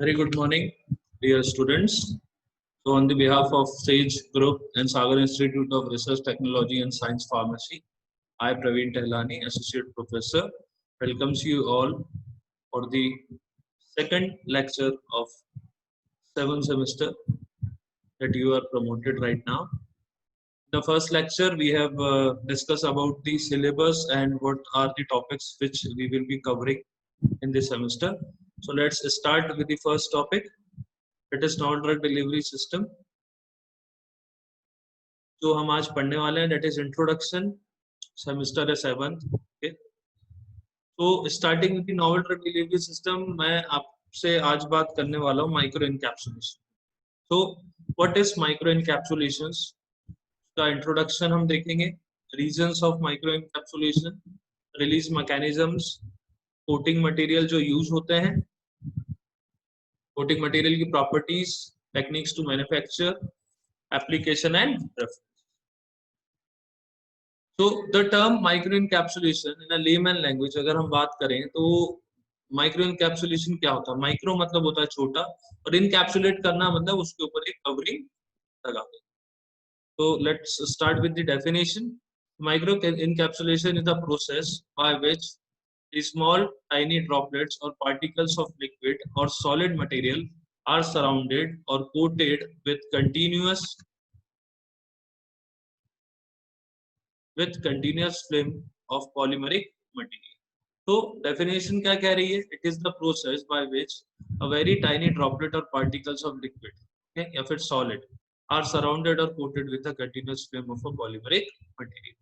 Very good morning, dear students. So, on the behalf of Sage Group and Sagar Institute of Research Technology and Science Pharmacy, I, Praveen Tehlani, Associate Professor, welcomes you all for the second lecture of 7th semester that you are promoted right now. The first lecture we have discussed about the syllabus and what are the topics which we will be covering in this semester. So let's start with the first topic. It is non-drug delivery system. जो हम आज पढ़ने वाले हैं that is introduction, semester है 7th. Okay. So starting with the novel drug delivery system, मैं आपसे आज बात करने वाला हूँ micro encapsulation. So what is micro encapsulations? का introduction हम देखेंगे, reasons of micro encapsulation, release mechanisms, coating material जो use होते हैं, coating material की properties, techniques to manufacture, application and reference. So the term microencapsulation in a layman language अगर हम बात करें तो microencapsulation क्या होता है? Micro मतलब होता है छोटा और encapsulate करना मतलब उसके ऊपर एक covering लगा देना. So let's start with the definition. Microencapsulation is the process by which the small tiny droplets or particles of liquid or solid material are surrounded or coated with continuous film of polymeric material. So definition क्या कह रही है? It is the process by which a very tiny droplet or particles of liquid, okay, if it's solid, are surrounded or coated with a continuous film of a polymeric material.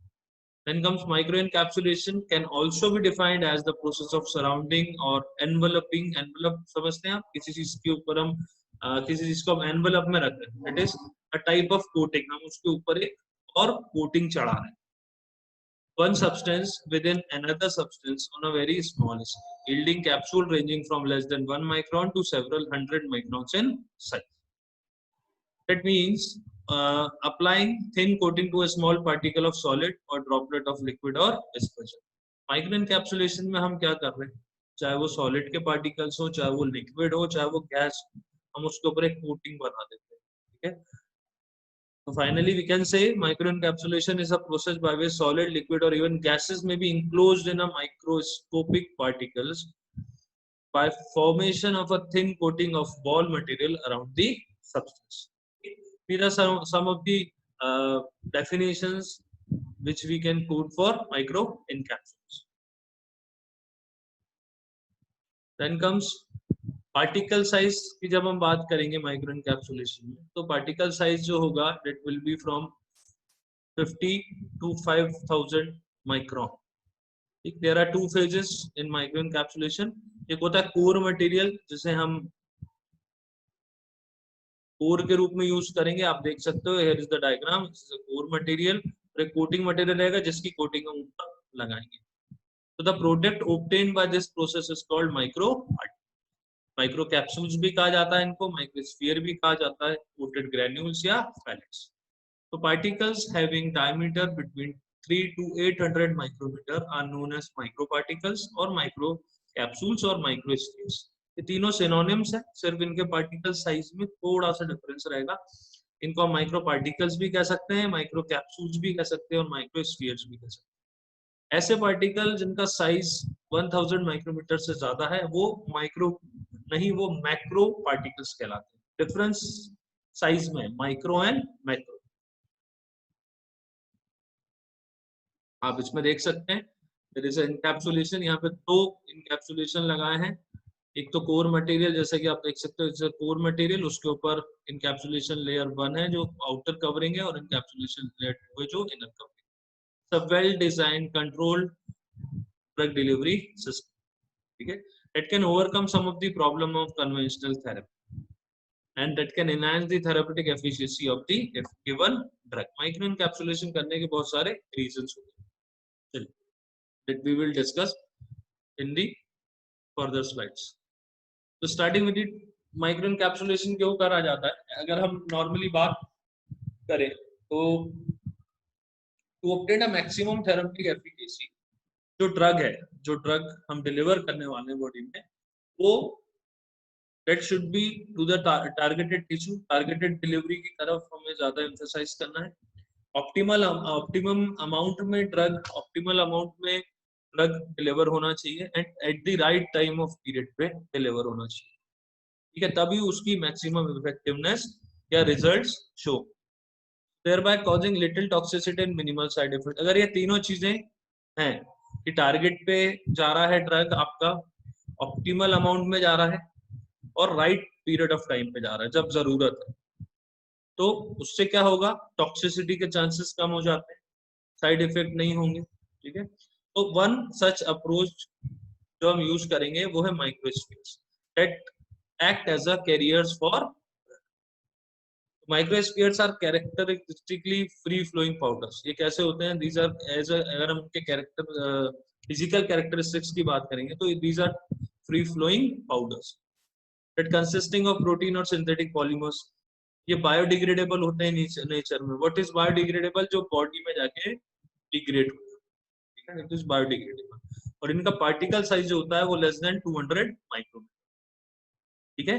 Then comes microencapsulation can also be defined as the process of surrounding or enveloping. Envelope समझते हैं आप? किसी चीज के ऊपर हम किसी चीज को हम envelope में रख रहे हैं. It is a type of coating. हम उसके ऊपर एक और coating चढ़ा रहे हैं. One substance within another substance on a very small scale, yielding capsule ranging from less than 1 micron to several hundred microns in size. That means applying thin coating to a small particle of solid or droplet of liquid or dispersion. Microencapsulation में हम क्या कर रहे हैं? चाहे वो solid के particles हो, चाहे वो liquid हो, चाहे वो gas, हम उसके ऊपर एक coating बना देते हैं. ठीक है? So finally, we can say microencapsulation is a process by which solid, liquid, or even gases may be enclosed in a microscopic particles by formation of a thin coating of ball material around the substance. These are some of the definitions which we can quote for microencapsulation. Then comes particle size की जब हम बात करेंगे micro encapsulation में तो particle size जो होगा that will be from 50 to 5000 micron. ठीक, there are two phases in microencapsulation. एक होता है कोर मटेरियल जिसे हम कोर के रूप में यूज करेंगे. आप देख सकते हो, here is the diagram. This is a core material. और एक कोटिंग मटेरियल रहेगा जिसकी कोटिंग हम ऊपर लगाएंगे. तो the product obtained by this process is called micro micro capsules भी कहा जाता है इनको, माइक्रोस्फीयर भी कहा जाता है, कोटेड ग्रेन्यूल्स या पैलेट्स. तो particles having diameter between 3 to 800 micrometer are known as micro particles और माइक्रो कैप्सूल्स और माइक्रोस्फीयर्स. ये तीनों सिनोनिम्स है, सिर्फ इनके पार्टिकल साइज में थोड़ा सा डिफरेंस रहेगा. इनको हम माइक्रो पार्टिकल्स भी कह सकते हैं, माइक्रो कैप्सूल्स भी कह सकते हैं और माइक्रोस्फीयर्स भी कह सकते हैं. ऐसे पार्टिकल जिनका साइज 1000 माइक्रोमीटर से ज्यादा है वो माइक्रो नहीं, वो मैक्रो पार्टिकल्स कहलाते हैं. डिफरेंस साइज में माइक्रो एंड मैक्रो. आप इसमें देख सकते हैं देयर इज एनकैप्सुलेशन. यहाँ पे दो इनकैप्सुलेशन लगाए हैं. एक तो कोर मटेरियल, जैसे कि आप देख सकते हो, इट्स अ कोर मटेरियल. उसके ऊपर इनकैप्सुलेशन लेयर 1 है जो आउटर कवरिंग है और इनकैप्सुलेशन लेयर 2 है जो inner covering. A well-designed, controlled drug delivery system. Okay, it can overcome some of the problem of conventional therapy, and that can enhance the therapeutic efficacy of the given drug. Microencapsulation करने के बहुत सारे reasons होते हैं, that we will discuss in the further slides. So starting with the microencapsulation क्यों करा जाता है? अगर हम normally बात करें तो to obtain a maximum therapeutic efficacy, जो ड्रग है, जो ड्रग हम डिलीवर करने वाले हैं बॉडी में, वो that should be to the targeted tissue, targeted delivery की तरफ हमें ज्यादा एम्फेसाइज करना है। ऑप्टिमम अमाउंट में ड्रग, ऑप्टिमल अमाउंट में ड्रग डिलीवर होना चाहिए and at the right time of period पे डिलीवर होना चाहिए, ठीक है, तभी उसकी मैक्सिमम इफेक्टिवनेस या results show, thereby causing little toxicity and minimal side effect। अगर ये तीनों चीजें हैं कि टारगेट पे जा रहा है ड्रग आपका, ऑप्टिमल अमाउंट में जा रहा है और राइट पीरियड ऑफ टाइम पे जा रहा है जब जरूरत है, तो उससे क्या होगा, टॉक्सिसिटी के चांसेस कम हो जाते हैं, साइड इफेक्ट नहीं होंगे, ठीक है। तो वन सच अप्रोच जो हम यूज करेंगे वो है microspheres that act as a carriers for. Microspheres are characteristically free flowing powders. ये कैसे होते हैं, दीज आर एज अगर हम उनके कैरेक्टर फिजिकल कैरेक्टरिस्टिक्स की बात करेंगे तो these are free flowing powders that consisting of protein और सिंथेटिक पॉलीमर्स। ये बायोडिग्रेडेबल होते हैं नेचर में। व्हाट इज बायोडिग्रेडेबल, जो बॉडी में जाके डिग्रेड होता है, ठीक है, इट इज बायोडिग्रेडेबल। और इनका पार्टिकल साइज जो होता है वो लेस देन 200 माइक्रोमीटर, ठीक है,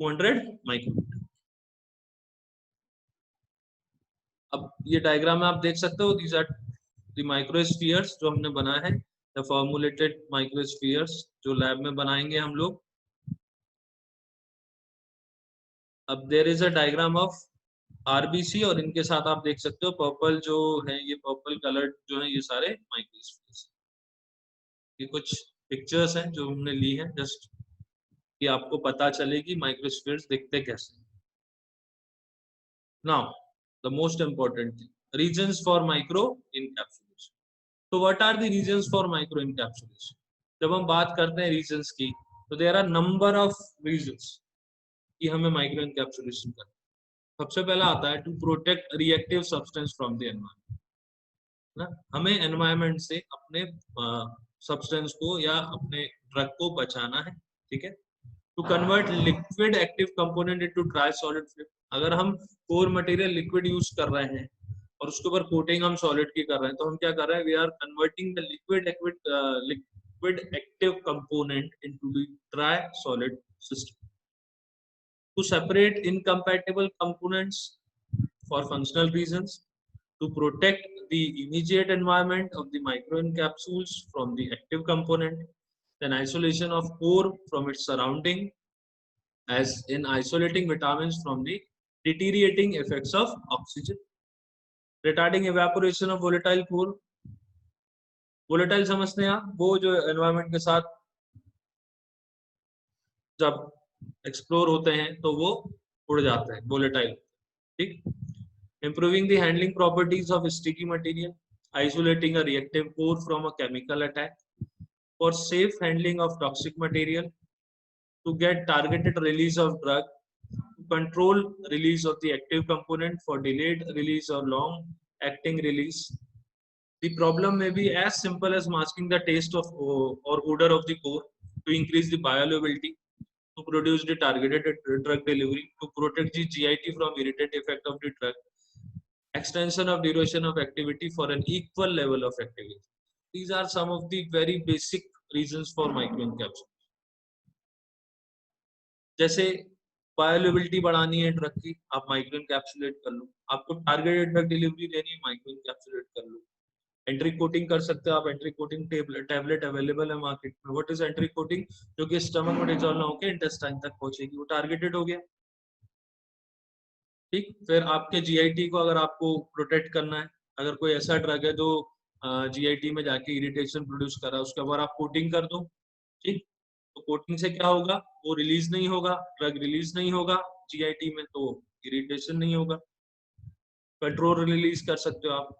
200 माइक्रोमीटर। अब ये डायग्राम में आप देख सकते हो, दीज आर द माइक्रोस्फीयर्स जो हमने बनाया है, द फॉर्मुलेटेड माइक्रोस्फीयर्स जो लैब में बनाएंगे हम लोग। अब there is a diagram of RBC और इनके साथ आप देख सकते हो पर्पल जो है, ये पर्पल कलर जो है ये सारे माइक्रोस्फीयर्स। ये कुछ पिक्चर्स हैं जो हमने ली हैं जस्ट कि आपको पता चले कि माइक्रोस्फीयर्स दिखते कैसे। Now the most important thing, reasons for microencapsulation. तो what are the reasons for microencapsulation? जब हम बात करते हैं रीजंस की, तो there are number of reasons कि हमें माइक्रो इनकैप्सुलेशन करना। सबसे पहला आता है to protect reactive substance from the environment ना, हमें एनवायरनमेंट से अपने सब्सटेंस को या अपने ड्रग को बचाना है, ठीक है। To convert liquid active component into dry solid film. अगर हम कोर मटेरियल लिक्विड यूज कर रहे हैं और उसके ऊपर कोटिंग हम सॉलिड की कर रहे हैं, तो हम क्या कर रहे हैं, we are converting the liquid active component into the dry solid system. To separate incompatible components for functional reasons, to protect the immediate environment of the microencapsules from the active component, then isolation of core from its surrounding, as in isolating vitamins from the deteriorating effects of oxygen, retarding evaporation of volatile core। volatile समझते हैं आप, वो जो environment के साथ जब explore होते हैं तो वो उड़ जाते हैं, volatile, ठीक। Improving the handling properties of sticky material, isolating a reactive core from a chemical attack, for safe handling of toxic material, to get targeted release of drug, to control release of the active component for delayed release or long acting release. The problem may be as simple as masking the taste of or odor of the core to increase the bioavailability, to produce the targeted drug delivery, to protect the GIT from irritant effect of the drug, extension of duration of activity for an equal level of activity. These are some of the very basic reasons for microencapsulation. जैसे bioavailability बढ़ानी है drug की, आप माइक्रोएनकैप्सुलेट कर लो। आपको targeted drug delivery देनी है, माइक्रोएनकैप्सुलेट कर लो। एंट्री कोटिंग कर सकते हो आप, एंट्री कोटिंग टैबलेट अवेलेबल है मार्केट में। व्हाट इज एंट्री कोटिंग, जो कि स्टमक में डिसॉल्व ना होकर इंटेस्टाइन तक पहुंचेगी, वो टारगेटेड हो गया, ठीक। फिर आपके जीआईटी को अगर आपको प्रोटेक्ट करना है, अगर कोई ऐसा ड्रग है जो जीआईटी में जाके इरिटेशन प्रोड्यूस कर रहा है, उसके ऊपर आप कोटिंग कर दो, ठीक। तो कोटिंग से क्या होगा, वो रिलीज नहीं होगा, ड्रग रिलीज नहीं होगा जीआईटी में, तो इरिटेशन नहीं होगा। कंट्रोल रिलीज कर सकते हो आप।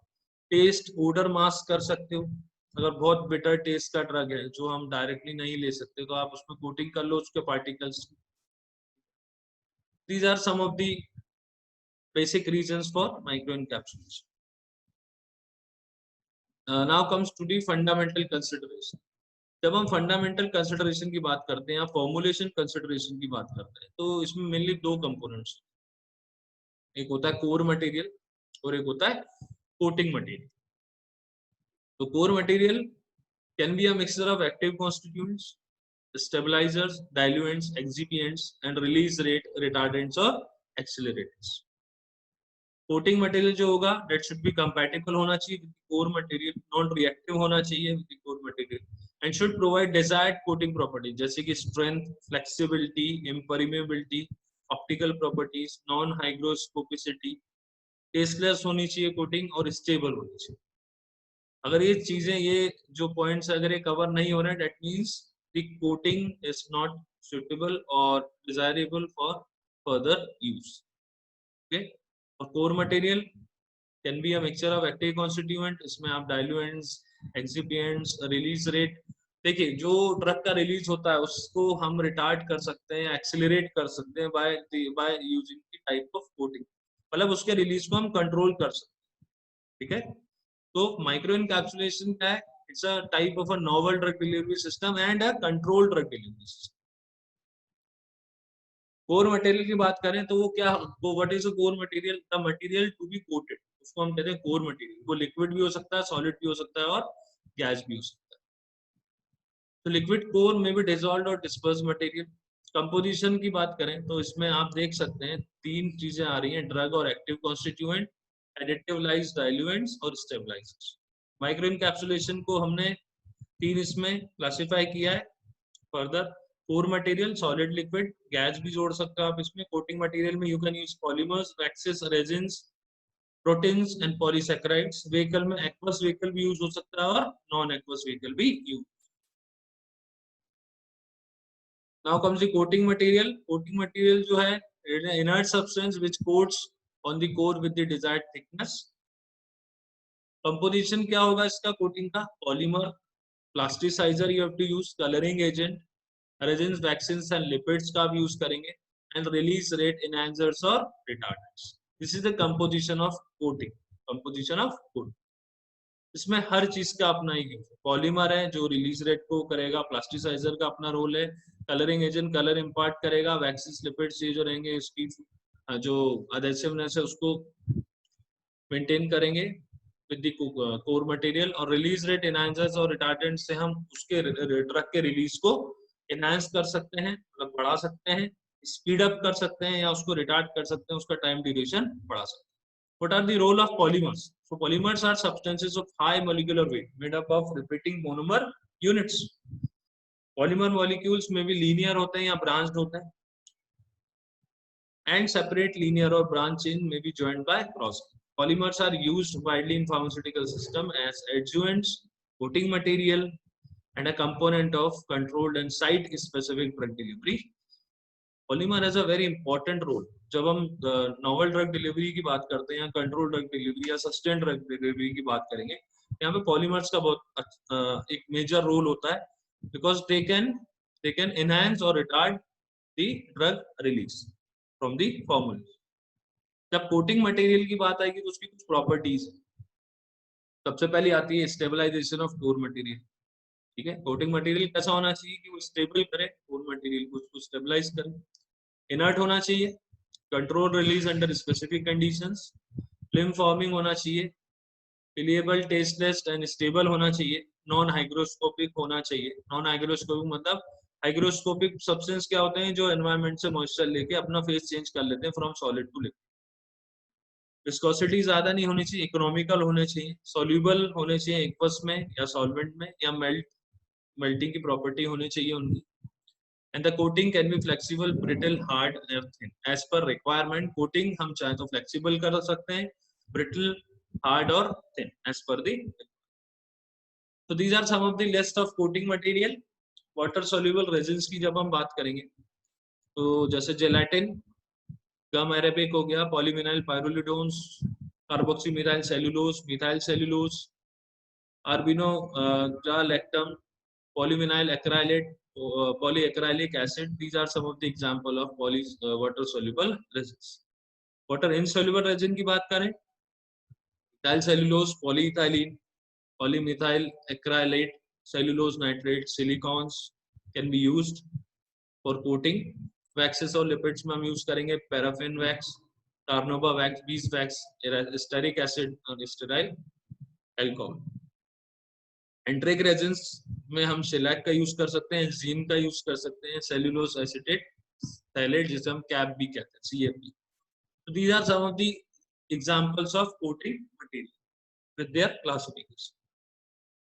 टेस्ट ओडर मास्क कर सकते हो। अगर बहुत बिटर टेस्ट का ड्रग है जो हम डायरेक्टली नहीं ले सकते, तो आप उसमें कोटिंग कर लो उसके particles. These are some of the basic reasons for microencapsulation. Now comes to the fundamental consideration. जब हम फंडामेंटल कंसिडरेशन की बात करते हैं या फॉर्मुलेशन कंसिडरेशन की बात करते हैं, तो इसमें मेनली दो कंपोनेंट्स, एक होता है कोर मटेरियल और एक होता है कोटिंग मटेरियल। तो core material can be a mixture of active constituents stabilizers, diluents, excipients, and release rate retardants or accelerators. Coating material जो होगा that should be compatible होना चाहिए with the core material, non reactive होना चाहिए with the core material, and should provide desired coating properties जैसे कि strength, flexibility, impermeability, optical properties, non hygroscopicity, tasteless होनी चाहिए कोटिंग और स्टेबल होनी चाहिए. अगर ये चीजें, ये जो पॉइंट्स अगर ये कवर नहीं हो रहे, that means the coating is not suitable और desirable for further use. Okay. और core material can be a mixture of active constituent. इसमें आप डाइल्यूएंट्स, एक्सिपिएंट्स, रिलीज रेट, देखिए जो ड्रग का रिलीज होता है उसको हम रिटार्ड कर सकते हैं, एक्सेलरेट कर सकते हैं by using the type of coating. मतलब उसके रिलीज को हम कंट्रोल कर सकते हैं. ठीक है. तो माइक्रो एनकैप्सुलेशन क्या है? It's a type of a novel drug delivery system and a control drug delivery system. Core material की बात करें तो वो क्या, वो what is a core material? The material to be coated, उसको हम कहते हैं कोर मटेरियल. वो लिक्विड भी हो सकता है, सॉलिड भी हो सकता है और गैस भी हो सकता है. तो लिक्विड कोर में भी डिसॉल्व्ड और डिस्पर्स मटेरियल. कंपोजिशन की बात करें तो इसमें आप देख सकते हैं तीन चीजें आ रही हैं: ड्रग और एक्टिव कॉन्स्टिट्यूएंट, एडिटिवलाइज्ड डाइल्यूएंट्स और स्टेबलाइजर्स. माइक्रो एनकैप्सुलेशन को हमने तीन इसमें क्लासिफाई किया है. Further core material, solid, liquid, gas भी जोड़ सकते हो आप इसमें. कोटिंग मटेरियल में you can use polymers, waxes, resins, proteins and polysaccharides. Vehicle में एक्वस व्हीकल भी यूज हो सकता है और नॉन एक्वस व्हीकल भी use. Now comes the coating material. Coating material जो है inert substance which coats on the core with the desired thickness. Composition क्या होगा इसका कोटिंग का? Polymer, plasticizer you have to use, coloring agent, resins, vaccines and lipids का आप use करेंगे, and release rate enhancers or retardants. This is the composition of coating. Composition of coating. इसमें हर चीज का अपना ही यूज है. पॉलीमर है जो रिलीज रेट को करेगा, प्लास्टिसाइजर का अपना रोल है, कलरिंग एजेंट कलर इंपार्ट करेगा, वैक्सीन लिपिड्स ये जो रहेंगे इसकी जो अडेसिवनेस है उसको मेंटेन करेंगे विद द कोर मटेरियल. और रिलीज रेट एनहांसर्स और रिटार्डेंट से हम उसके ड्रग के रिलीज को एनहांस कर सकते हैं, मतलब बढ़ा सकते हैं, स्पीड अप कर सकते हैं या उसको रिटार्ड कर सकते हैं, उसका टाइम ड्यूरेशन बढ़ा सकते हैं. What are the role of polymers? So polymers are substances of high molecular weight made up of repeating monomer units. Polymer molecules में भी linear होते हैं या branched होते हैं, and separate linear or branch chain may be joined by cross. Polymers are used widely in pharmaceutical system as adjuvants, coating material, and a component of controlled and site-specific drug delivery. Polymer has a very important role. जब हम novel drug delivery की बात करते हैं या control drug delivery या sustain drug delivery की बात करेंगे, यहाँ पे पॉलीमर्स का बहुत एक मेजर रोल होता है, बिकॉज दे कैन एनहांस और retard the drug release from the formula. जब कोटिंग मटेरियल की बात आएगी तो उसकी कुछ प्रॉपर्टीज है. सबसे पहले आती है स्टेबलाइजेशन ऑफ कोर मटेरियल. ठीक है. कोटिंग मटेरियल कैसा होना चाहिए कि वो स्टेबल करे कोर मटेरियल को, उसको स्टेबलाइज करे. इनर्ट होना चाहिए, control release under specific conditions, film forming होना चाहिए, फिलिएबल, टेस्टलेस एंड स्टेबल होना चाहिए, नॉन हाइग्रोस्कोपिक होना चाहिए. नॉन हाइग्रोस्कोपिक मतलब हाइग्रोस्कोपिक सब्सटेंस क्या होते हैं जो एनवायरनमेंट से मॉइस्चर लेके अपना फेस चेंज कर लेते हैं from solid to liquid. Viscosity ज्यादा नहीं होनी चाहिए, इकोनॉमिकल होने चाहिए, सॉल्यूबल होने चाहिए एक्वस में या सॉल्वेंट में, या मेल्टिंग की प्रॉपर्टी होनी चाहिए उनकी. And the coating can be flexible, brittle, hard, or thin. As per requirement, coating हम चाहे तो flexible कर सकते हैं, brittle, hard और thin, as per the. So these are some of the list of coating material. Water soluble resins की जब हम बात करेंगे तो जैसे gelatin, गम अरेबिक हो गया, polyvinyl pyrrolidons, carboxymethyl cellulose, methyl cellulose, arbino-galactam, polyvinyl acrylate, polyacrylic acid. These are some of the example of water soluble resins. Water insoluble resin की बात करें, ethyl cellulose, polyethylene, polymethyl acrylate, cellulose nitrate, silicones can be used for coating. Waxes और lipids में हम use करेंगे paraffin wax, carnauba wax, beeswax, stearic acid और stearyl alcohol. एंट्रिक resins में हम शेलैक का यूज कर सकते हैं, जीन का यूज कर सकते हैं, सेल्यूलोज एसीटेट सैलेड जिसे हम कैप भी कहते हैं, CFB. So these are some of the examples of coating material with their classification.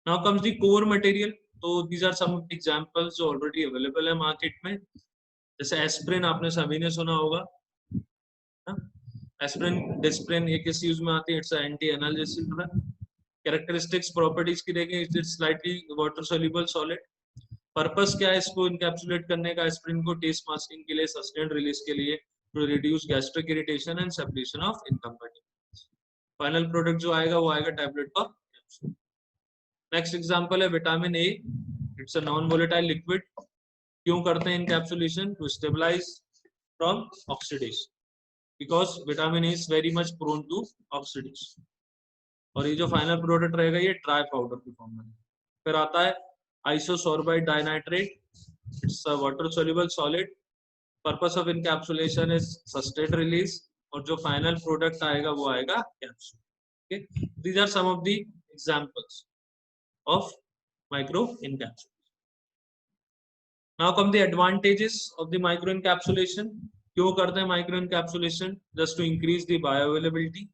Now comes the core material. तो these are some of the examples जो already available है market में. जैसे एस्प्रिन आपने सभी ने सुना होगा. एस्प्रिन डिस्प्रिन ये किस यूज में आती है? It's anti analgesic drug. Characteristics properties की देखें, it's slightly water soluble solid. Purpose क्या है इसको इनकैप्सुलेट करने का? एस्प्रिन को टेस्ट मास्किंग के लिए, सस्टेन्ड रिलीज के लिए, to reduce gastric irritation and separation of incompatibility. Final product जो आएगा वो आएगा टैबलेट का कैप्सूल. नेक्स्ट एग्जांपल है vitamin A. It's a non volatile liquid. क्यों करते हैं encapsulation? To stabilize from oxidation, because vitamin A is very much prone to oxidation. और ये जो फाइनल प्रोडक्ट रहेगा ये ड्राई पाउडर की फॉर्म में. फिर आता है isosorbide dinitrate. It's a water soluble solid. Purpose of encapsulation is sustained release. और जो फाइनल प्रोडक्ट आएगा वो आएगा capsule. Okay, these are some of the examples of micro encapsulation. Now come the advantages of the micro encapsulation. क्यों करते हैं micro encapsulation? Just to increase the bioavailability,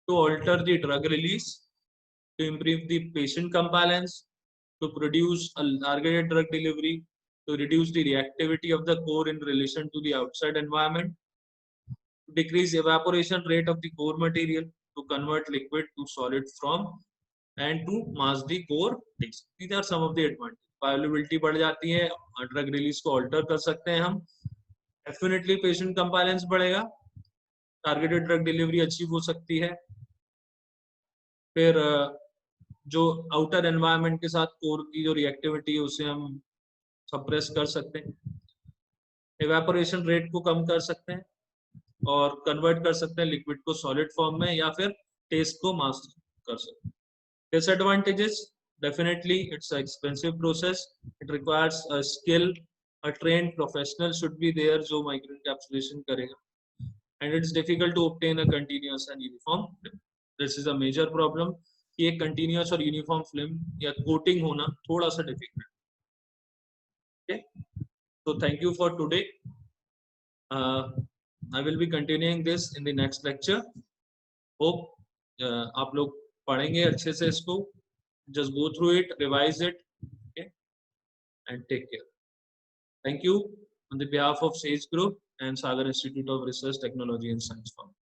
to alter the drug release, to improve the patient compliance, to produce a targeted drug delivery, to reduce the reactivity of the core in relation to the outside environment, to decrease evaporation rate of the core material, to convert liquid to solid form, and to mask the core taste. These are some of the advantages. Bioavailability बढ़ जाती है, drug release को alter कर सकते हैं हम. Definitely patient compliance बढ़ेगा, targeted drug delivery achieve हो सकती है. फिर जो आउटर एनवायरनमेंट के साथ कोर की जो रिएक्टिविटी है उसे हम सप्रेस कर सकते हैं. इवेपोरेशन रेट को कम कर सकते हैं और कन्वर्ट कर सकते हैं लिक्विड को सॉलिड फॉर्म में, या फिर टेस्ट को मास्क कर सकते हैं. Disadvantages, definitely it's expensive process. It requires a skill, a trained professional should be there जो माइक्रो इनकैप्सुलेशन करेगा. And it's difficult to obtain a continuous and uniform. This is a major problem कि एक continuous और uniform film या coating होना थोड़ा सा difficult. Okay, so thank you for today. I will be continuing this in the next lecture. Hope आप लोग पढ़ेंगे अच्छे से इसको. Just go through it, revise it, okay, and take care. Thank you on the behalf of Sage Group and Sagar Institute of Research, Technology and Science Foundation.